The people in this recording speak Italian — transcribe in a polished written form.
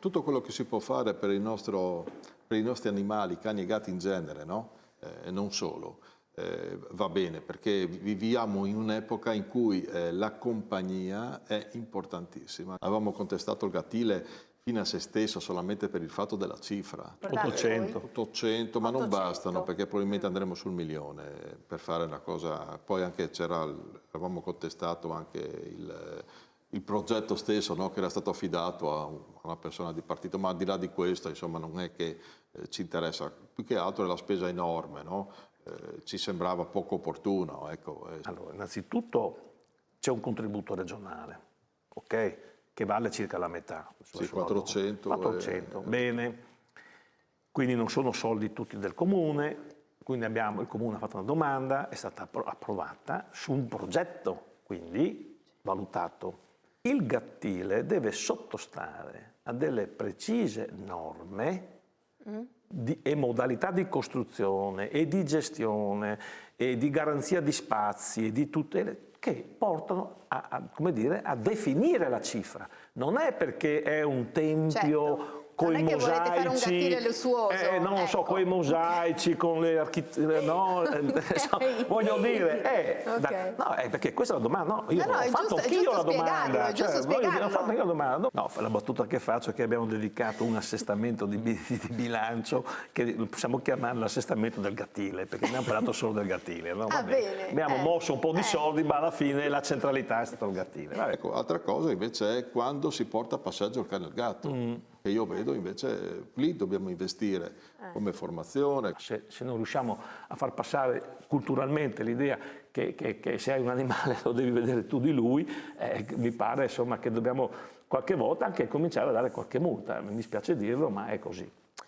tutto quello che si può fare per i nostri animali, cani e gatti in genere, no? E non solo, va bene, perché viviamo in un'epoca in cui la compagnia è importantissima. Avevamo contestato il gattile fino a se stesso solamente per il fatto della cifra. 800. 800, ma non 800. bastano, perché probabilmente andremo sul 1.000.000 per fare una cosa. Poi anche avevamo contestato anche il progetto stesso, no, che era stato affidato a una persona di partito, ma al di là di questo, insomma, non è che ci interessa, più che altro è la spesa enorme, no? Ci sembrava poco opportuno. Ecco. Allora, innanzitutto c'è un contributo regionale, ok? Che vale circa la metà. Sì, 400. 400, bene. Quindi non sono soldi tutti del comune, quindi il comune ha fatto una domanda, è stata approvata su un progetto, quindi valutato. Il gattile deve sottostare a delle precise norme e modalità di costruzione e di gestione e di garanzia di spazi e di tutele che portano come dire, a definire la cifra. Non è perché è un tempio, certo. con non i è che volete fare un mosaici, gattile lussuoso. non lo so, ecco. con i mosaici, con le no, voglio dire, okay. no, perché questa è la domanda, no, io No, ho è fatto giusto, anch'io la domanda, è giusto ho spiegarlo. fatto anch'io la domanda, no, la battuta che faccio è che abbiamo dedicato un assestamento di bilancio che possiamo chiamare l'assestamento del gattile, perché abbiamo parlato solo del gattile, no? Bene. Abbiamo mosso un po' di soldi, ma alla fine la centralità è stata il gattile. Vabbè. Ecco, altra cosa invece è quando si porta a passeggio il cane e il gatto, che io vedo invece lì dobbiamo investire come formazione. Se non riusciamo a far passare culturalmente l'idea che se hai un animale lo devi vedere tu di lui, mi pare insomma che dobbiamo qualche volta anche cominciare a dare qualche multa. Mi dispiace dirlo, ma è così.